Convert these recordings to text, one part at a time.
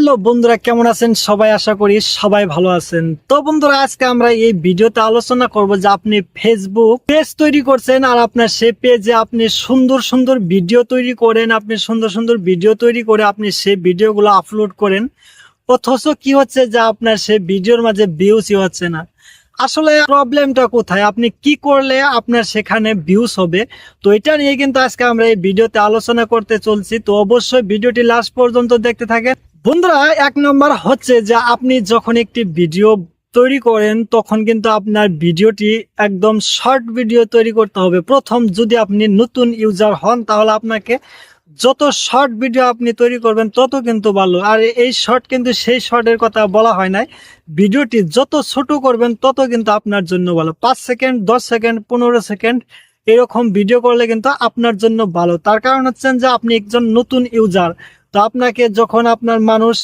Hello বন্ধুরা, কেমন আছেন সবাই? আশা করি সবাই ভালো আছেন। তো বন্ধুরা, আজকে আমরা এই ভিডিওতে আলোচনা করব যে আপনি ফেসবুক পেজ তৈরি করছেন আর আপনার সেই পেজে আপনি সুন্দর সুন্দর ভিডিও তৈরি করেন, আপনি সুন্দর সুন্দর ভিডিও তৈরি করে আপনি সেই ভিডিওগুলো আপলোড করেন, অথচ কি হচ্ছে যে আপনার সেই ভিডিওর মাঝে ভিউসই হচ্ছে না। আসলে প্রবলেমটা কোথায়? আপনি কি করলে আপনার সেখানে ভিউজ হবে? তো এটা নিয়ে কিন্তু আজকে আমরা এই ভিডিওতে আলোচনা করতে চলছি। তো অবশ্যই ভিডিওটি লাস্ট পর্যন্ত দেখতে থাকেন বন্ধুরা। এক নম্বর হচ্ছে যে আপনি যখন একটি ভিডিও তৈরি করেন তখন কিন্তু আপনার ভিডিওটি একদম শর্ট ভিডিও তৈরি করতে হবে। প্রথম, যদি আপনি নতুন ইউজার হন তাহলে আপনাকে যত শর্ট ভিডিও আপনি তৈরি করবেন তত কিন্তু ভালো। আর এই শর্ট কিন্তু সেই শর্টের কথা বলা হয় নাই, ভিডিওটি যত ছোট করবেন তত কিন্তু আপনার জন্য ভালো। 5 সেকেন্ড, 10 সেকেন্ড, 15 সেকেন্ড এরকম ভিডিও করলে কিন্তু আপনার জন্য ভালো। তার কারণ হচ্ছেন যে আপনি একজন নতুন ইউজার, তো আপনাকে যখন আপনার মানুষ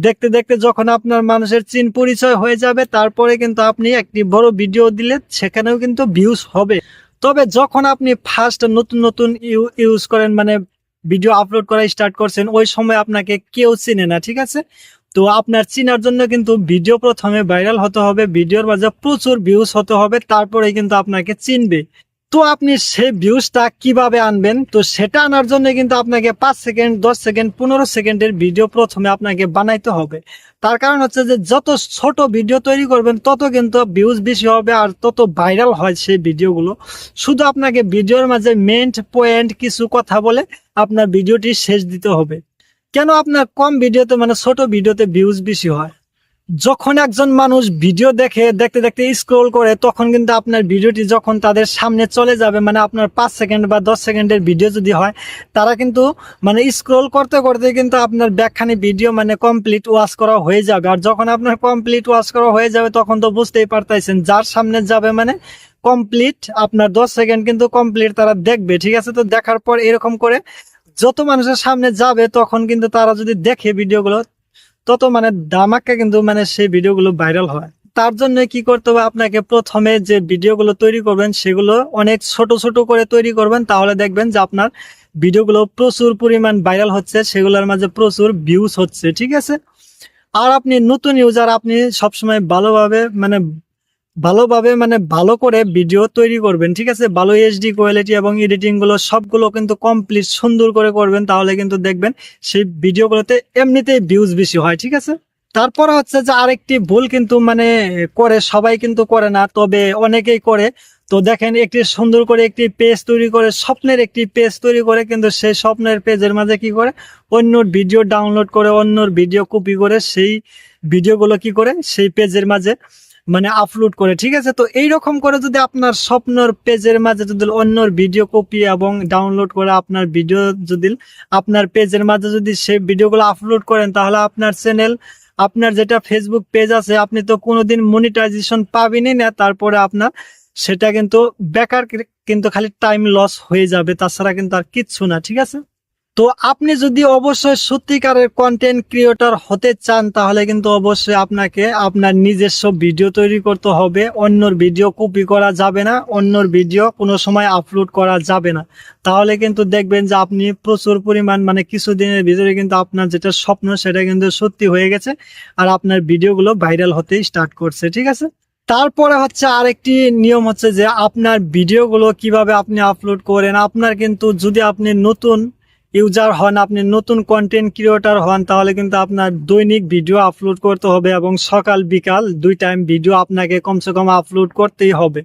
দেখতে দেখতে যখন আপনার মানুষের চিন পরিচয় হয়ে যাবে, তারপরে কিন্তু আপনি একটি বড় ভিডিও দিলে সেখানেও কিন্তু ভিউজ হবে। তবে যখন আপনি ফার্স্ট নতুন নতুন ইউজ করেন, মানে ভিডিও আপলোড করা স্টার্ট করছেন, ওই সময় আপনাকে কেউ চিনে না, ঠিক আছে? তো আপনার চিনার জন্য কিন্তু ভিডিও প্রথমে ভাইরাল হতে হবে, ভিডিওর মাঝে প্রচুর ভিউজ হতে হবে, তারপরে কিন্তু আপনাকে চিনবে। তো আপনি সেই ভিউজটা কিভাবে আনবেন? তো সেটা আনার জন্য কিন্তু আপনাকে 5 সেকেন্ড, 10 সেকেন্ড, 15 সেকেন্ডের ভিডিও প্রথমে আপনাকে বানাইতে হবে। তার কারণ হচ্ছে যে যত ছোট ভিডিও তৈরি করবেন তত কিন্তু ভিউজ বেশি হবে আর তত ভাইরাল হয় সেই ভিডিওগুলো। শুধু আপনাকে ভিডিওর মাঝে মেইন পয়েন্ট কিছু কথা বলে আপনার ভিডিওটি শেষ দিতে হবে। কেন আপনার কম ভিডিওতে, মানে ছোট ভিডিওতে ভিউজ বেশি হয়? যখন একজন মানুষ ভিডিও দেখে দেখতে দেখতে স্ক্রল করে, তখন কিন্তু আপনার ভিডিওটি যখন তাদের সামনে চলে যাবে, মানে আপনার 5 সেকেন্ড বা 10 সেকেন্ডের ভিডিও যদি হয়, তারা কিন্তু মানে স্ক্রল করতে করতে কিন্তু আপনার ব্যাকখানি ভিডিও মানে কমপ্লিট ওয়াচ করা হয়ে যাবে। আর যখন আপনার কমপ্লিট ওয়াচ করা হয়ে যাবে তখন তো বুঝতেই পারতেছেন, যার সামনে যাবে মানে কমপ্লিট আপনার 10 সেকেন্ড কিন্তু কমপ্লিট তারা দেখবে, ঠিক আছে? তো দেখার পর এরকম করে যত মানুষের সামনে যাবে তখন কিন্তু তারা যদি দেখে ভিডিওগুলো, তত মানে ধামাকা কিন্তু মানে সেই ভিডিওগুলো ভাইরাল হয়। তার জন্য কি করতে হবে? আপনাকে প্রথমে যে ভিডিওগুলো তৈরি করবেন সেগুলো অনেক ছোট ছোট করে তৈরি করবেন, তাহলে দেখবেন যে আপনার ভিডিওগুলো প্রচুর পরিমাণ ভাইরাল হচ্ছে, সেগুলোর মাঝে প্রচুর ভিউজ হচ্ছে, ঠিক আছে? আর আপনি নতুন ইউজার, আপনি সবসময় ভালোভাবে ভালো করে ভিডিও তৈরি করবেন, ঠিক আছে? ভালো এইচডি কোয়ালিটি এবং এডিটিং গুলো সবগুলো কিন্তু কমপ্লিট সুন্দর করে করবেন, তাহলে কিন্তু দেখবেন সেই ভিডিওগুলোতে এমনিতেই ভিউজ বেশি হয়, ঠিক আছে? তারপর হচ্ছে যে আরেকটি ভুল কিন্তু মানে করে, সবাই কিন্তু করে না, তবে অনেকেই করে। তো দেখেন, একটি সুন্দর করে একটি পেজ তৈরি করে, স্বপ্নের একটি পেজ তৈরি করে, কিন্তু সেই স্বপ্নের পেজের মাঝে কি করে, অন্যর ভিডিও ডাউনলোড করে, অন্যর ভিডিও কপি করে সেই ভিডিওগুলো কি করে সেই পেজের মাঝে মানে আপলোড করে, ঠিক আছে? তো এইরকম করে যদি আপনার স্বপ্নের পেজের মাঝে যদি অন্যর ভিডিও কপি এবং ডাউনলোড করে আপনার ভিডিও যদি আপনার পেজের মাঝে যদি সেই ভিডিওগুলো আপলোড করেন, তাহলে আপনার চ্যানেল, আপনার যেটা ফেসবুক পেজ আছে, আপনি তো কোনোদিন মনিটাইজেশন পাবেনই না। তারপরে আপনার সেটা কিন্তু বেকার, কিন্তু খালি টাইম লস হয়ে যাবে, তাছাড়া কিন্তু আর কিচ্ছু না, ঠিক আছে? তো আপনি যদি অবশ্যই সত্যিকারের কন্টেন্ট ক্রিয়েটর হতে চান, তাহলে কিন্তু অবশ্যই আপনাকে আপনার নিজস্ব ভিডিও তৈরি করতে হবে। অন্যর ভিডিও কপি করা যাবে না, অন্যর ভিডিও কোনো সময় আপলোড করা যাবে না। তাহলে কিন্তু দেখবেন যে আপনি প্রচুর পরিমাণ মানে কিছুদিনের ভিতরে কিন্তু আপনার যেটা স্বপ্ন সেটা কিন্তু সত্যি হয়ে গেছে, আর আপনার ভিডিওগুলো ভাইরাল হতে স্টার্ট করছে, ঠিক আছে? তারপরে হচ্ছে আরেকটি নিয়ম হচ্ছে যে আপনার ভিডিওগুলো কিভাবে আপনি আপলোড করেন। আপনার কিন্তু যদি আপনি নতুন ইউজার হন, আপনি নতুন কন্টেন্ট ক্রিয়েটর হন, তাহলে কিন্তু আপনার দৈনিক ভিডিও আপলোড করতে হবে এবং সকাল বিকাল 2 টাইম ভিডিও আপনাকে কমসে কম আপলোড করতেই হবে।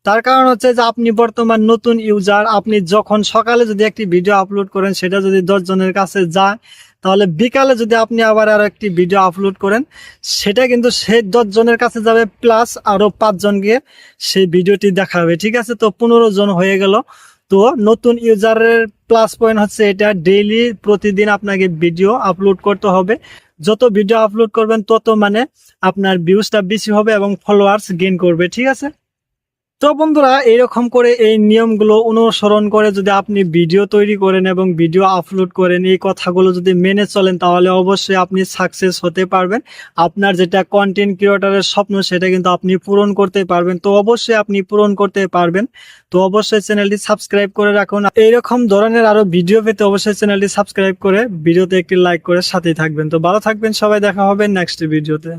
তার কারণ হচ্ছে যে আপনি বর্তমান নতুন ইউজার, আপনি যখন সকালে যদি একটি ভিডিও আপলোড করেন সেটা যদি 10 জনের কাছে যায়, তাহলে বিকালে যদি আপনি আবার আরো একটি ভিডিও আপলোড করেন সেটা কিন্তু সেই 10 জনের কাছে যাবে, প্লাস আরো 5 জনকে সেই ভিডিওটি দেখাবে, ঠিক আছে? তো 15 জন হয়ে গেল। তো নতুন ইউজারের প্লাস পয়েন্ট হচ্ছে এটা, ডেইলি প্রতিদিন আপনাকে ভিডিও আপলোড করতে হবে। যত ভিডিও আপলোড করবেন তত মানে আপনার ভিউজটা বেশি হবে এবং ফলোয়ার্স গেইন করবে, ঠিক আছে? তো বন্ধুরা এরকম করে এই নিয়মগুলো অনুসরণ করে যদি আপনি ভিডিও তৈরি করেন এবং ভিডিও আপলোড করেন, এই কথাগুলো যদি মেনে চলেন, তাহলে অবশ্যই আপনি সাকসেস হতে পারবেন। আপনার যেটা কন্টেন্ট ক্রিয়েটরের স্বপ্ন সেটা কিন্তু আপনি পূরণ করতে পারবেন। তো অবশ্যই আপনি পূরণ করতে পারবেন। তো অবশ্যই চ্যানেলটি সাবস্ক্রাইব করে রাখুন। এইরকম ধরনের আরো ভিডিও পেতে অবশ্যই চ্যানেলটি সাবস্ক্রাইব করে ভিডিওতে একটি লাইক করে সাথেই থাকবেন। তো ভালো থাকবেন সবাই, দেখা হবে নেক্সট ভিডিওতে।